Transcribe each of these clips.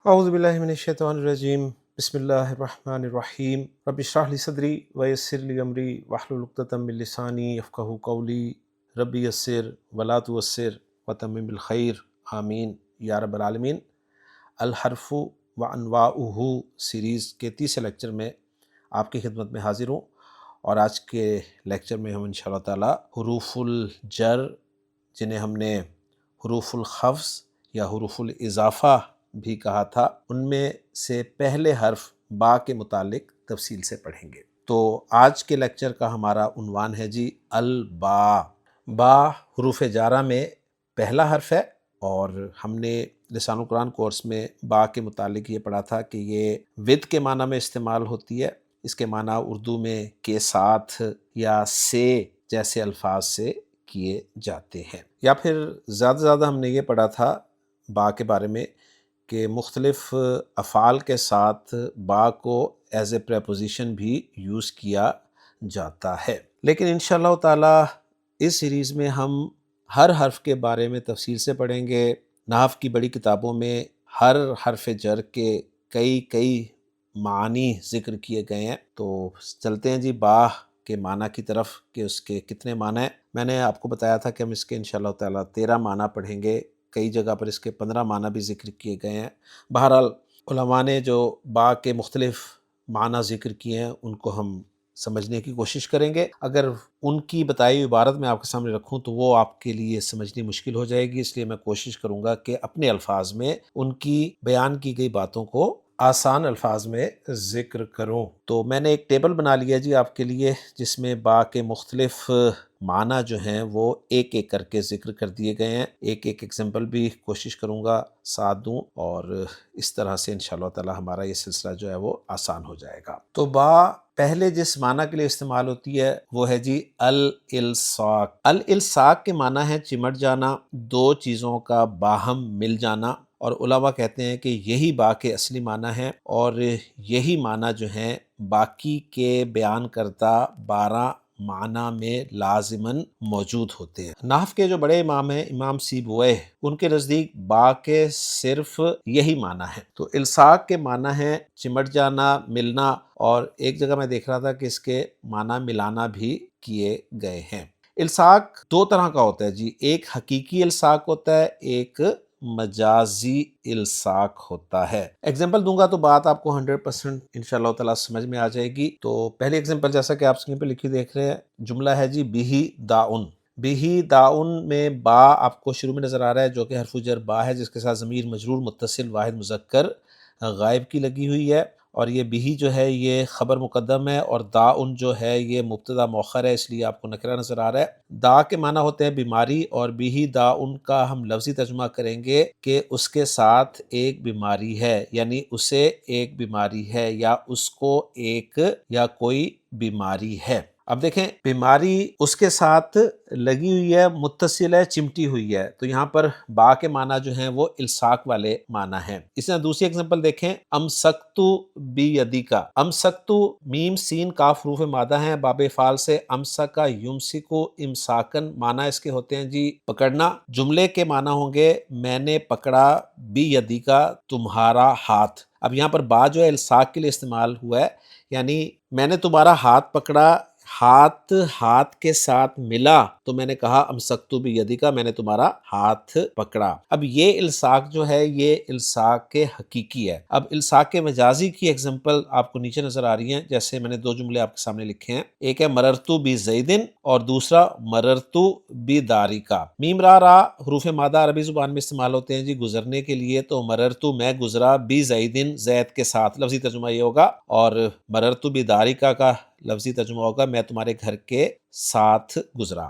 اعوذ باللہ من الشیطان الرجیم بسم اللہ الرحمن الرحیم رب اشرح لی صدری ویسر لی امری واحلل عقدۃ من لسانی یفقہوا قولی رب یسر ولا تعسر وتمم بالخیر آمین یا رب العالمین۔ الحرف وانواعہ سیریز کے تیسرے لیکچر میں آپ کی خدمت میں حاضر ہوں، اور آج کے لیکچر میں ہم انشاءاللہ تعالی حروف الجر، جنہیں ہم نے حروف الخفض یا حروف الاضافہ بھی کہا تھا، ان میں سے پہلے حرف با کے متعلق تفصیل سے پڑھیں گے۔ تو آج کے لیکچر کا ہمارا عنوان ہے جی البا۔ با حروف جارہ میں پہلا حرف ہے، اور ہم نے لسان القرآن کورس میں با کے متعلق یہ پڑھا تھا کہ یہ ود کے معنی میں استعمال ہوتی ہے۔ اس کے معنی اردو میں کے ساتھ یا سے جیسے الفاظ سے کیے جاتے ہیں، یا پھر زیادہ زیادہ ہم نے یہ پڑھا تھا با کے بارے میں کہ مختلف افعال کے ساتھ با کو ایز اے پریپوزیشن بھی یوز کیا جاتا ہے۔ لیکن انشاءاللہ تعالی اس سیریز میں ہم ہر حرف کے بارے میں تفصیل سے پڑھیں گے۔ نحو کی بڑی کتابوں میں ہر حرف جر کے کئی معانی ذکر کیے گئے ہیں۔ تو چلتے ہیں جی با کے معنی کی طرف کہ اس کے کتنے معنی ہیں۔ میں نے آپ کو بتایا تھا کہ ہم اس کے انشاءاللہ تعالی 13 معنی پڑھیں گے، کئی جگہ پر اس کے 15 معنی بھی ذکر کیے گئے ہیں۔ بہرحال علماء نے جو با کے مختلف معنی ذکر کیے ہیں ان کو ہم سمجھنے کی کوشش کریں گے۔ اگر ان کی بتائی ہوئی عبارت میں آپ کے سامنے رکھوں تو وہ آپ کے لیے سمجھنی مشکل ہو جائے گی، اس لیے میں کوشش کروں گا کہ اپنے الفاظ میں ان کی بیان کی گئی باتوں کو آسان الفاظ میں ذکر کروں۔ تو میں نے ایک ٹیبل بنا لیا جی آپ کے لیے، جس میں با کے مختلف معنی جو ہیں وہ ایک ایک کر کے ذکر کر دیے گئے ہیں۔ ایک ایگزامپل بھی کوشش کروں گا ساتھ دوں، اور اس طرح سے انشاءاللہ تعالی ہمارا یہ سلسلہ جو ہے وہ آسان ہو جائے گا۔ تو با پہلے جس معنی کے لیے استعمال ہوتی ہے وہ ہے جی الالصاق۔ الالصاق کے معنی ہے چمٹ جانا، دو چیزوں کا باہم مل جانا، اور علماء کہتے ہیں کہ یہی با کے اصلی معنی ہے، اور یہی معنی جو ہیں باقی کے بیان کردہ 12 معنی میں لازماً موجود ہوتے ہیں۔ نحو کے جو بڑے امام ہیں امام سیبویہ، ان کے نزدیک با کے صرف یہی معنی ہے۔ تو الصاق کے معنی ہے چمٹ جانا، ملنا، اور ایک جگہ میں دیکھ رہا تھا کہ اس کے معنی ملانا بھی کیے گئے ہیں۔ الصاق دو طرح کا ہوتا ہے جی، ایک حقیقی الصاق ہوتا ہے، ایک مجازی الصاق ہوتا ہے۔ ایگزامپل دوں گا تو بات آپ کو 100% انشاءاللہ تعالی سمجھ میں آ جائے گی۔ تو پہلی ایگزامپل جیسا کہ آپ اسکرین پہ لکھی دیکھ رہے ہیں، جملہ ہے جی بِہِ داءٌ۔ بِہِ داءٌ میں با آپ کو شروع میں نظر آ رہا ہے، جو کہ حرف جر با ہے، جس کے ساتھ ضمیر مجرور متصل واحد مذکر غائب کی لگی ہوئی ہے، اور یہ بِہِ جو ہے یہ خبر مقدم ہے، اور داء جو ہے یہ مبتدا مؤخر ہے، اس لیے آپ کو نکرہ نظر آ رہا ہے۔ دا کے معنی ہوتے ہیں بیماری، اور بِہِ داء کا ہم لفظی ترجمہ کریں گے کہ اس کے ساتھ ایک بیماری ہے، یعنی اسے ایک بیماری ہے، یا اس کو ایک یا کوئی بیماری ہے۔ اب دیکھیں بیماری اس کے ساتھ لگی ہوئی ہے، متصل ہے، چمٹی ہوئی ہے، تو یہاں پر با کے معنی جو ہیں وہ الصاق والے معنی ہیں۔ اس طرح دوسری ایگزامپل دیکھیں، امسکتو بیدیک۔ امسکتو میم سین کاف حروف مادہ ہیں، باب فعل سے امسکا یمسکو امساکن معنی اس کے ہوتے ہیں جی پکڑنا۔ جملے کے معنی ہوں گے میں نے پکڑا بیدیک تمہارا ہاتھ۔ اب یہاں پر با جو ہے الصاق کے لیے استعمال ہوا ہے، یعنی میں نے تمہارا ہاتھ پکڑا، ہاتھ کے ساتھ ملا تو میں نے کہا امسکتو بیدیک، میں نے تمہارا ہاتھ پکڑا۔ اب یہ الصاق جو ہے یہ الصاق کے حقیقی ہے۔ اب الصاق کے مجازی کی ایگزامپل آپ کو نیچے نظر آ رہی ہیں، جیسے میں نے دو جملے آپ کے سامنے لکھے ہیں، ایک ہے مررتو بزیدن اور دوسرا مررتو بدارک۔ میم را حروف مادہ عربی زبان میں استعمال ہوتے ہیں جی گزرنے کے لیے، تو مررتو میں گزرا، بزیدن زید کے ساتھ، لفظی ترجمہ یہ ہوگا، اور مررتو بدارک کا لفظی ترجمہ ہوگا میں تمہارے گھر کے ساتھ گزرا۔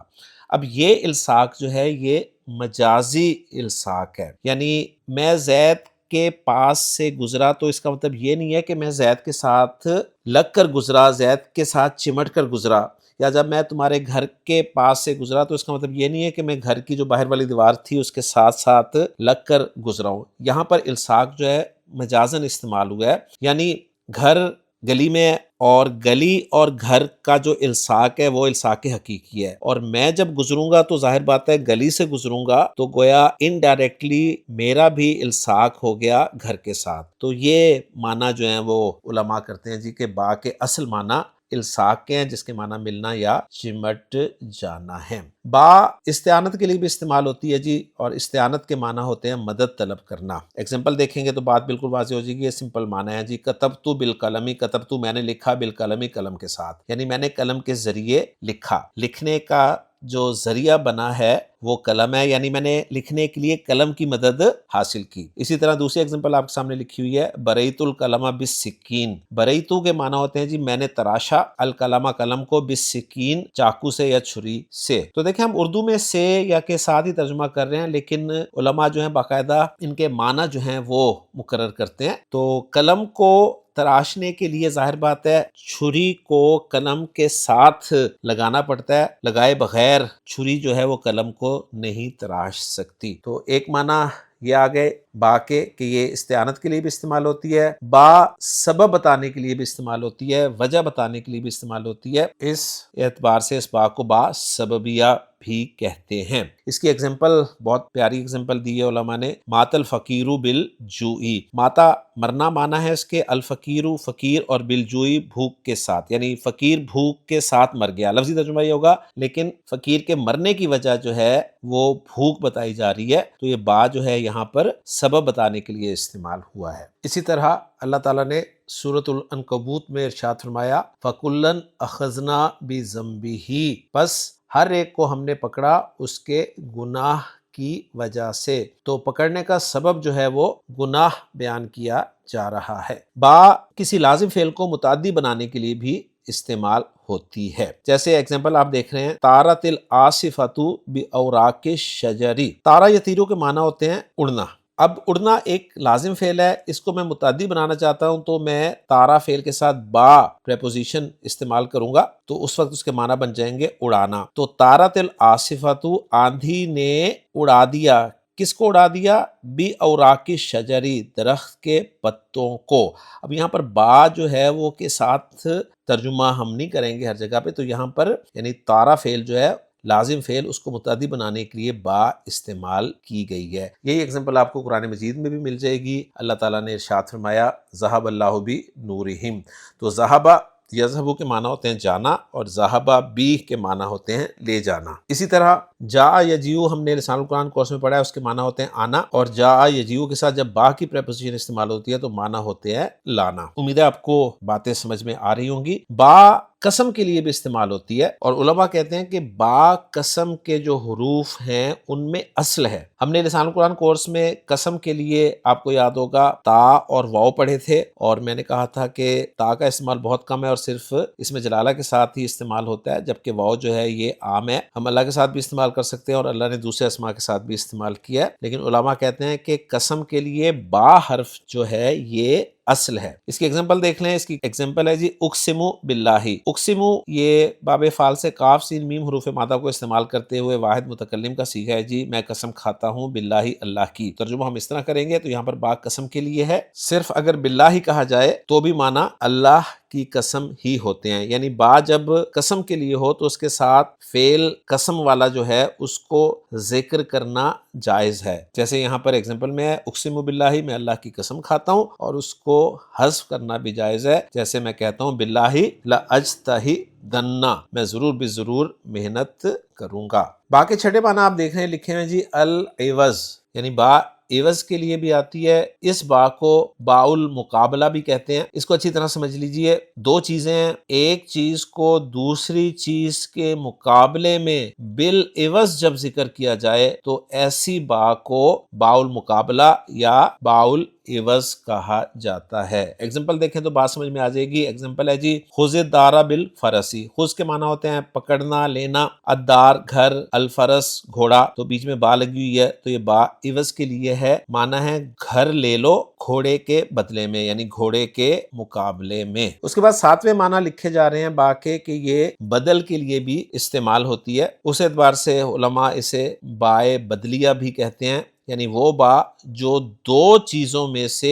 اب یہ الصاق جو ہے یہ مجازی الصاق ہے، یعنی میں زید کے پاس سے گزرا تو اس کا مطلب یہ نہیں ہے کہ میں زید کے ساتھ لگ کر گزرا، زید کے ساتھ چمٹ کر گزرا، یا جب میں تمہارے گھر کے پاس سے گزرا تو اس کا مطلب یہ نہیں ہے کہ میں گھر کی جو باہر والی دیوار تھی اس کے ساتھ ساتھ لگ کر گزرا ہوں۔ یہاں پر الصاق جو ہے مجازن استعمال ہوا ہے، یعنی گھر گلی میں، اور گلی اور گھر کا جو الصاق ہے وہ الصاق حقیقی ہے، اور میں جب گزروں گا تو ظاہر بات ہے گلی سے گزروں گا تو گویا انڈائریکٹلی میرا بھی الصاق ہو گیا گھر کے ساتھ۔ تو یہ معنی جو ہیں وہ علماء کرتے ہیں جی کہ با کے اصل معنی الصاق کے ہیں، جس کے معنی ملنا یا چمٹ جانا ہے۔ با استعانت کے لیے بھی استعمال ہوتی ہے جی، اور استعانت کے معنی ہوتے ہیں مدد طلب کرنا۔ ایگزامپل دیکھیں گے تو بات بالکل واضح ہو جائے گی۔ یہ سمپل معنی ہے جی، کتبت بالقلم، کتبت میں نے لکھا، بالقلم قلم کے ساتھ، یعنی میں نے قلم کے ذریعے لکھا۔ لکھنے کا جو ذریعہ بنا ہے وہ قلم ہے، یعنی میں نے لکھنے کے لیے قلم کی مدد حاصل کی۔ اسی طرح دوسری ایگزامپل آپ کے سامنے لکھی ہوئی ہے، بریت القلم بالسکین۔ بریتو کے معنی ہوتے ہیں جی میں نے تراشا، القلم قلم کو، بالسکین چاقو سے یا چھری سے۔ تو دیکھیں ہم اردو میں سے یا کے ساتھ ہی ترجمہ کر رہے ہیں، لیکن علماء جو ہیں باقاعدہ ان کے معنی جو ہیں وہ مقرر کرتے ہیں۔ تو قلم کو تراشنے کے لیے ظاہر بات ہے چھری کو قلم کے ساتھ لگانا پڑتا ہے، لگائے بغیر چھری جو ہے وہ قلم کو نہیں تراش سکتی۔ تو ایک معنی یہ آگئے با کے کہ یہ استعانت کے لیے بھی استعمال ہوتی ہے، با سبب بتانے کے لیے بھی استعمال ہوتی ہے، وجہ بتانے کے لیے بھی استعمال ہوتی ہے۔ اس اعتبار سے اس با کو با سببیہ بھی کہتے ہیں۔ اس کی ایگزامپل بہت پیاری ایگزامپل دی ہے علماء نے، مات الفقیر بالجوئی۔ ماتا مرنا مانا ہے اس کے، الفقیر فقیر، اور بالجوئی بھوک کے ساتھ، یعنی فقیر بھوک کے ساتھ مر گیا۔ لفظی ترجمہ یہ ہوگا، لیکن فقیر کے مرنے کی وجہ جو ہے وہ بھوک بتائی جا رہی ہے، تو یہ با جو ہے یہاں پر سبب بتانے کے لیے استعمال ہوا ہے۔ اسی طرح اللہ تعالیٰ نے سورۃ العنکبوت میں ارشاد فرمایا، فَكُلًّا أَخَذْنَا بِذَنبِهِ، پس ہر ایک کو ہم نے پکڑا اس کے گناہ کی وجہ سے۔ تو پکڑنے کا سبب جو ہے وہ گناہ بیان کیا جا رہا ہے۔ با کسی لازم فعل کو متعدی بنانے کے لیے بھی استعمال ہوتی ہے۔ جیسے ایگزامپل آپ دیکھ رہے ہیں، طارت العاصفۃ بأوراق الشجر۔ طارہ یطیرو کے معنی ہوتے ہیں اڑنا۔ اب اڑنا ایک لازم فعل ہے، اس کو میں متعدی بنانا چاہتا ہوں تو میں طارہ فعل کے ساتھ با پریپوزیشن استعمال کروں گا، تو اس وقت اس کے معنی بن جائیں گے اڑانا۔ تو طارت العاصفۃ، آندھی نے اڑا دیا، کس کو اڑا دیا؟ بی اوراق الشجر، درخت کے پتوں کو۔ اب یہاں پر با جو ہے وہ کے ساتھ ترجمہ ہم نہیں کریں گے ہر جگہ پہ، تو یہاں پر یعنی طارہ فعل جو ہے لازم فعل، اس کو متعدی بنانے کے لیے با استعمال کی گئی ہے۔ یہی ایگزامپل آپ کو قرآن مجید میں بھی مل جائے گی۔ اللہ تعالیٰ نے ارشاد فرمایا، ذہب اللہ بنورہم۔ تو ذہبہ یذہبو کے معنی ہوتے ہیں جانا، اور ذہبہ بی کے معنی ہوتے ہیں لے جانا۔ اسی طرح جاء یجیء ہم نے لسان القرآن کورس میں پڑھا ہے، اس کے معنی ہوتے ہیں آنا، اور جاء یجیء کے ساتھ جب با کی پریپوزیشن استعمال ہوتی ہے تو معنی ہوتے ہیں لانا۔ امید ہے آپ کو باتیں سمجھ میں آ رہی ہوں گی۔ با قسم کے لیے بھی استعمال ہوتی ہے، اور علماء کہتے ہیں کہ با قسم کے جو حروف ہیں ان میں اصل ہے۔ ہم نے لسان القرآن کورس میں قسم کے لیے آپ کو یاد ہوگا تا اور واو پڑھے تھے، اور میں نے کہا تھا کہ تا کا استعمال بہت کم ہے اور صرف اس میں جلالہ کے ساتھ ہی استعمال ہوتا ہے، جبکہ واو جو ہے یہ عام ہے، ہم اللہ کے ساتھ بھی استعمال کر سکتے ہیں اور اللہ نے دوسرے اسماء کے ساتھ بھی استعمال کیا ہے، لیکن علماء کہتے ہیں کہ قسم کے لیے با حرف جو ہے یہ اصل ہے۔ اس کی ایگزامپل دیکھ لیں، اس کی ایگزامپل ہے جی اقسمو باللہ۔ اقسمو یہ باب فعل سے قاف سین میم حروف مادہ کو استعمال کرتے ہوئے واحد متکلم کا صیغہ ہے جی، میں قسم کھاتا ہوں باللہ اللہ کی۔ ترجمہ ہم اس طرح کریں گے تو یہاں پر با قسم کے لیے ہے، صرف اگر باللہ ہی کہا جائے تو بھی معنی اللہ کی قسم ہی ہوتے ہیں، یعنی با جب قسم کے لیے ہو تو اس کے ساتھ فعل قسم والا جو ہے اس کو ذکر کرنا جائز ہے۔ جیسے یہاں پر ایگزامپل میں ہے، اقسم باللہ میں اللہ کی قسم کھاتا ہوں، اور اس کو حذف کرنا بھی جائز ہے، جیسے میں کہتا ہوں باللہ لأجتہدن، میں ضرور بھی ضرور محنت کروں گا۔ با کے چھٹے معنی آپ دیکھ رہے ہیں لکھے ہیں جی العوض، یعنی با عوض کے لیے بھی آتی ہے۔ اس با کو با المقابلہ بھی کہتے ہیں۔ اس کو اچھی طرح سمجھ لیجئے، دو چیزیں ہیں، ایک چیز کو دوسری چیز کے مقابلے میں بالعوض جب ذکر کیا جائے تو ایسی با کو با المقابلہ یا با عوض کہا جاتا ہے۔ ایگزامپل دیکھیں تو بات سمجھ میں آ جائے گی۔ ایگزامپل ہے جی خذ الدار بالفرسی۔ خذ کے معنی ہوتے ہیں پکڑنا، لینا، الدار گھر، الفرس گھوڑا، تو بیچ میں با لگی ہوئی ہے تو یہ با عوض کے لیے ہے، معنی ہے گھر لے لو گھوڑے کے بدلے میں، یعنی گھوڑے کے مقابلے میں۔ اس کے بعد ساتویں معنی لکھے جا رہے ہیں با کے کہ یہ بدل کے لیے بھی استعمال ہوتی ہے۔ اس اعتبار سے علماء اسے بائے بدلیہ بھی کہتے ہیں، یعنی وہ با جو دو چیزوں میں سے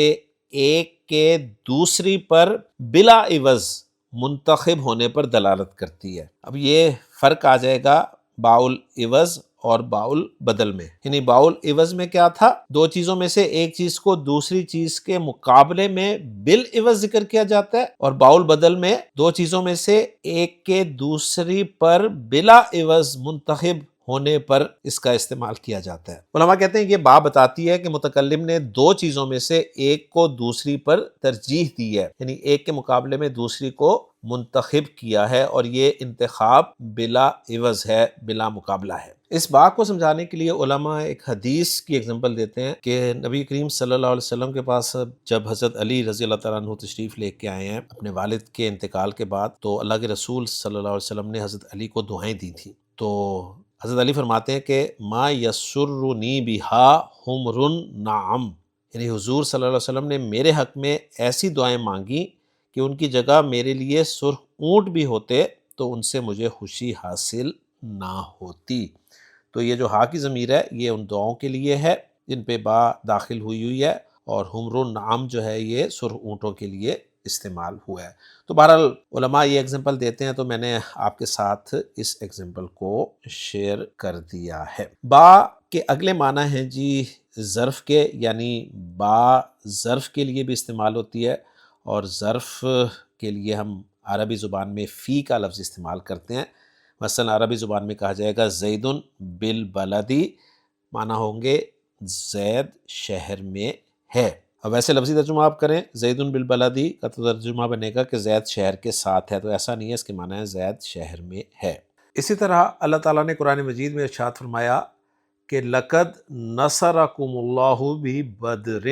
ایک کے دوسری پر بلا عوض منتخب ہونے پر دلالت کرتی ہے۔ اب یہ فرق آ جائے گا باؤل عوض اور باؤل بدل میں، یعنی باؤل عوض میں کیا تھا، دو چیزوں میں سے ایک چیز کو دوسری چیز کے مقابلے میں بالعوض ذکر کیا جاتا ہے، اور باؤل بدل میں دو چیزوں میں سے ایک کے دوسری پر بلا عوض منتخب ہونے پر اس کا استعمال کیا جاتا ہے۔ علماء کہتے ہیں یہ بات بتاتی ہے کہ متکلم نے دو چیزوں میں سے ایک کو دوسری پر ترجیح دی ہے، یعنی ایک کے مقابلے میں دوسری کو منتخب کیا ہے، اور یہ انتخاب بلا عوض ہے، بلا مقابلہ ہے۔ اس بات کو سمجھانے کے لیے علماء ایک حدیث کی ایگزامپل دیتے ہیں کہ نبی کریم صلی اللہ علیہ وسلم کے پاس جب حضرت علی رضی اللہ تعالیٰ عنہ تشریف لے کے آئے ہیں اپنے والد کے انتقال کے بعد، تو اللہ کے رسول صلی اللہ علیہ وسلم نے حضرت علی کو دعائیں دی تھیں۔ تو حضرت علی فرماتے ہیں کہ ما یسرنی بہا حمر نعم، یعنی حضور صلی اللہ علیہ وسلم نے میرے حق میں ایسی دعائیں مانگی کہ ان کی جگہ میرے لیے سرخ اونٹ بھی ہوتے تو ان سے مجھے خوشی حاصل نہ ہوتی۔ تو یہ جو ہا کی ضمیر ہے یہ ان دعاؤں کے لیے ہے جن پہ با داخل ہوئی ہے، اور حمر النعم جو ہے یہ سرخ اونٹوں کے لیے استعمال ہوا ہے۔ تو بہرحال علماء یہ ایگزامپل دیتے ہیں، تو میں نے آپ کے ساتھ اس ایگزامپل کو شیئر کر دیا ہے۔ با کے اگلے معنی ہیں جی ظرف کے، یعنی با ظرف کے لیے بھی استعمال ہوتی ہے، اور ظرف کے لیے ہم عربی زبان میں فی کا لفظ استعمال کرتے ہیں۔ مثلا عربی زبان میں کہا جائے گا زید بالبلدی، معنی ہوں گے زید شہر میں ہے۔ اب ویسے لفظی ترجمہ آپ کریں زید بالبلدی کا تو ترجمہ بنے گا کہ زید شہر کے ساتھ ہے، تو ایسا نہیں ہے، اس کے معنی ہے زید شہر میں ہے۔ اسی طرح اللہ تعالیٰ نے قرآن مجید میں ارشاد فرمایا کہ لقد نصرکم اللہ ببدر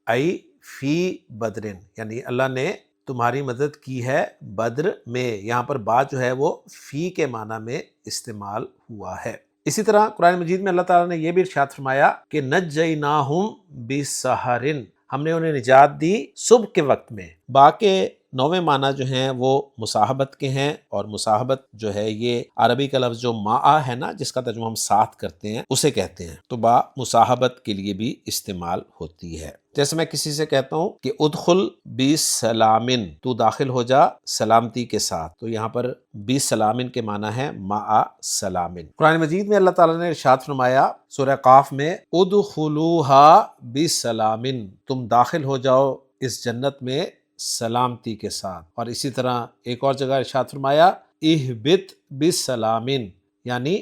ای فی بدر، یعنی اللہ نے تمہاری مدد کی ہے بدر میں، یہاں پر بات جو ہے وہ فی کے معنی میں استعمال ہوا ہے۔ اسی طرح قرآن مجید میں اللہ تعالیٰ نے یہ بھی ارشاد فرمایا کہ نجیناہم بسحر، ہم نے انہیں نجات دی صبح کے وقت میں۔ باقی نویں معنی جو ہیں وہ مصاحبت کے ہیں، اور مصاحبت جو ہے یہ عربی کا لفظ جو معا ہے نا، جس کا ترجمہ ہم ساتھ کرتے ہیں، اسے کہتے ہیں، تو با مصاحبت کے لیے بھی استعمال ہوتی ہے۔ جیسے میں کسی سے کہتا ہوں کہ ادخل بسلامن، تو داخل ہو جا سلامتی کے ساتھ، تو یہاں پر بسلامن کے معنی ہے معا سلامن۔ قرآن مجید میں اللہ تعالیٰ نے ارشاد فرمایا سورہ قاف میں ادخلوہا بسلامن، تم داخل ہو جاؤ اس جنت میں سلامتی کے ساتھ۔ اور اسی طرح ایک اور جگہ ارشاد فرمایا اہبط بسلامن، یعنی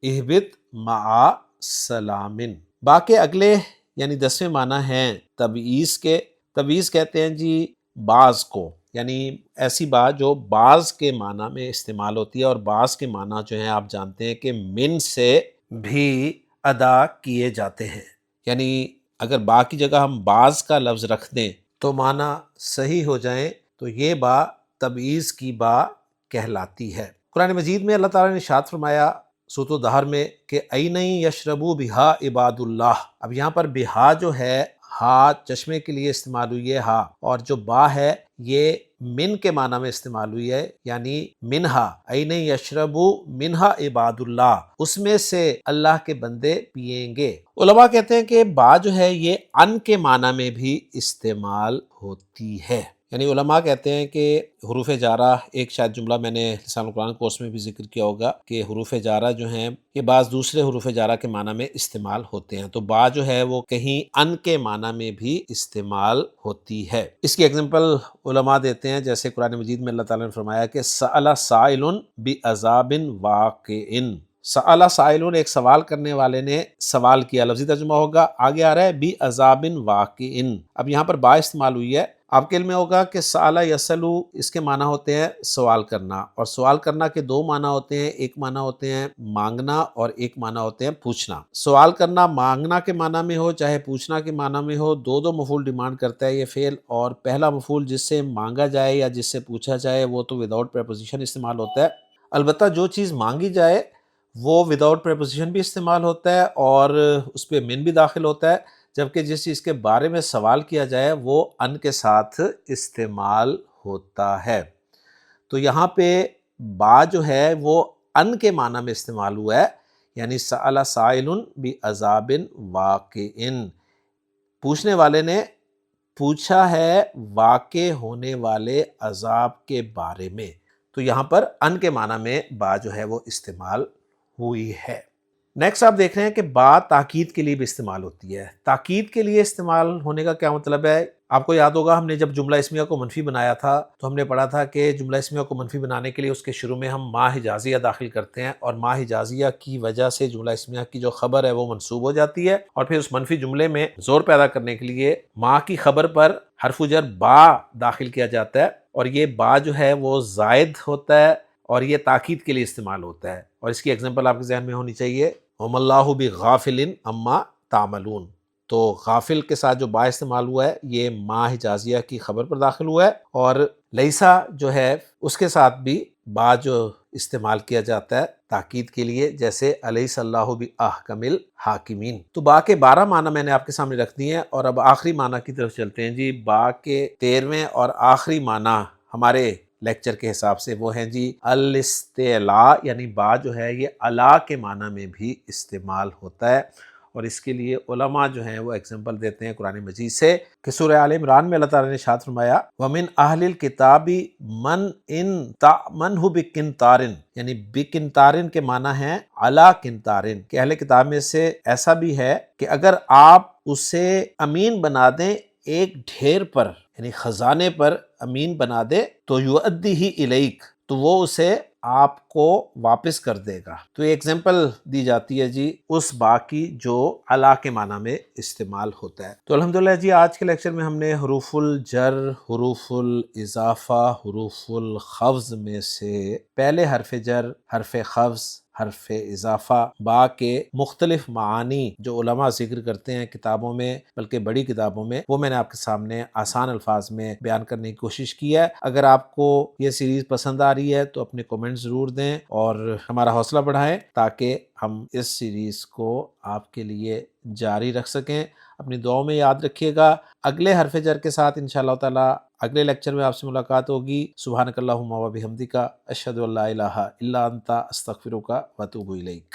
اہبط مع سلامن۔ باقی اگلے یعنی 10ویں معنی ہیں تبعیض کے۔ تبعیض کہتے ہیں جی بعض کو، یعنی ایسی بات جو بعض کے معنی میں استعمال ہوتی ہے، اور بعض کے معنی جو ہیں آپ جانتے ہیں کہ من سے بھی ادا کیے جاتے ہیں، یعنی اگر با کی جگہ ہم بعض کا لفظ رکھ دیں تو معنی صحیح ہو جائیں، تو یہ با تبعیض کی با کہلاتی ہے۔ قرآن مجید میں اللہ تعالیٰ نے ارشاد فرمایا سورۃ الدہر میں کہ این یشربوا بہا عباد اللہ، اب یہاں پر بہا جو ہے ہا چشمے کے لیے استعمال ہوئی ہے ہا، اور جو با ہے یہ من کے معنی میں استعمال ہوئی ہے، یعنی منہا، این یشربوا منہا عباد اللہ، اس میں سے اللہ کے بندے پیئیں گے۔ علماء کہتے ہیں کہ با جو ہے یہ ان کے معنی میں بھی استعمال ہوتی ہے، یعنی علماء کہتے ہیں کہ حروف جارہ، ایک شاید جملہ میں نے لسان القرآن کورس میں بھی ذکر کیا ہوگا کہ حروف جارہ جو ہیں یہ بعض دوسرے حروف جارہ کے معنی میں استعمال ہوتے ہیں، تو با جو ہے وہ کہیں ان کے معنی میں بھی استعمال ہوتی ہے۔ اس کی ایگزامپل علماء دیتے ہیں، جیسے قرآن مجید میں اللہ تعالیٰ نے فرمایا کہ سأل سائل بعذاب واقع، سأل سائل ایک سوال کرنے والے نے سوال کیا، لفظی ترجمہ ہوگا، آگے آ رہا ہے بعذاب واقع، اب یہاں پر با استعمال ہوئی ہے۔ آپ کے علم میں ہوگا کہ سأل یسألو اس کے معنی ہوتے ہیں سوال کرنا، اور سوال کرنا کے دو معنی ہوتے ہیں، ایک معنی ہوتے ہیں مانگنا اور ایک معنی ہوتے ہیں پوچھنا۔ سوال کرنا مانگنا کے معنی میں ہو چاہے پوچھنا کے معنی میں ہو، دو مفعول ڈیمانڈ کرتا ہے یہ فعل، اور پہلا مفعول جس سے مانگا جائے یا جس سے پوچھا جائے وہ تو وداؤٹ پریپوزیشن استعمال ہوتا ہے، البتہ جو چیز مانگی جائے وہ وداؤٹ پریپوزیشن بھی استعمال ہوتا ہے اور اس پہ من بھی داخل ہوتا ہے، جبکہ جس چیز کے بارے میں سوال کیا جائے وہ ان کے ساتھ استعمال ہوتا ہے۔ تو یہاں پہ با جو ہے وہ ان کے معنی میں استعمال ہوا ہے، یعنی سأل سائل بعذاب واقع، پوچھنے والے نے پوچھا ہے واقع ہونے والے عذاب کے بارے میں، تو یہاں پر ان کے معنی میں با جو ہے وہ استعمال ہوئی ہے۔ نیکسٹ آپ دیکھ رہے ہیں کہ با تاکید کے لیے بھی استعمال ہوتی ہے۔ تاکید کے لیے استعمال ہونے کا کیا مطلب ہے؟ آپ کو یاد ہوگا ہم نے جب جملہ اسمیہ کو منفی بنایا تھا تو ہم نے پڑھا تھا کہ جملہ اسمیہ کو منفی بنانے کے لیے اس کے شروع میں ہم ما حجازیہ داخل کرتے ہیں، اور ما حجازیہ کی وجہ سے جملہ اسمیہ کی جو خبر ہے وہ منصوب ہو جاتی ہے، اور پھر اس منفی جملے میں زور پیدا کرنے کے لیے ما کی خبر پر حرف جر با داخل کیا جاتا ہے، اور یہ با جو ہے وہ زائد ہوتا ہے اور یہ تاکید کے لیے استعمال ہوتا ہے۔ اور اس کی ایگزامپل آپ کے ذہن میں ہونی چاہیے، وَمَا اللَّهُ بِغَافِلٍ عَمَّا تَعْمَلُونَ، تو غافل کے ساتھ جو با استعمال ہوا ہے یہ ما حجازیہ کی خبر پر داخل ہوا ہے، اور لیسا جو ہے اس کے ساتھ بھی با جو استعمال کیا جاتا ہے تاکید کے لیے، جیسے الیس اللہ بِأَحْکَمِ الحاکمین۔ تو با کے 12 معنی میں نے آپ کے سامنے رکھ دیے ہیں، اور اب آخری معنی کی طرف چلتے ہیں جی۔ با کے 13ویں اور آخری معنی ہمارے لیکچر کے حساب سے وہ ہیں جی الاستعلاء، یعنی با جو ہے یہ علا کے معنی میں بھی استعمال ہوتا ہے، اور اس کے لیے علماء جو ہیں وہ ایگزامپل دیتے ہیں قرآن مجید سے، کہ سورہ آل عمران میں اللہ تعالیٰ نے ارشاد فرمایا وَمِنْ أَهْلِ الْكِتَابِ مَنْ إِنْ تَأْمَنْهُ بِقِنْطَارٍ، یعنی بِقِنْطَارٍ کے معنی ہیں عَلَىٰ قِنْطَارٍ، کہ اہل کتاب میں سے ایسا بھی ہے کہ اگر آپ اسے امین بنا دیں ایک ڈھیر پر، یعنی خزانے پر امین بنا دے تو یؤدیہ الیک، تو وہ اسے آپ کو واپس کر دے گا۔ تو یہ ایگزامپل دی جاتی ہے جی اس با کی جو علا کے معنی میں استعمال ہوتا ہے۔ تو الحمدللہ جی آج کے لیکچر میں ہم نے حروف الجر، حروف الاضافہ، حروف الخفض میں سے پہلے حرف جر، حرف خفض، حرف اضافہ، با کے مختلف معانی جو علماء ذکر کرتے ہیں کتابوں میں، بلکہ بڑی کتابوں میں، وہ میں نے آپ کے سامنے آسان الفاظ میں بیان کرنے کی کوشش کی ہے۔ اگر آپ کو یہ سیریز پسند آ رہی ہے تو اپنے کومنٹ ضرور دیں اور ہمارا حوصلہ بڑھائیں تاکہ ہم اس سیریز کو آپ کے لیے جاری رکھ سکیں۔ اپنی دعاؤں میں یاد رکھیے گا۔ اگلے حرف جر کے ساتھ انشاءاللہ تعالی اگلے لیکچر میں آپ سے ملاقات ہوگی۔ سبحانک اللہم و بحمدک، اشہد ان لا الہ الا انت، استغفرک و اتوب الیک۔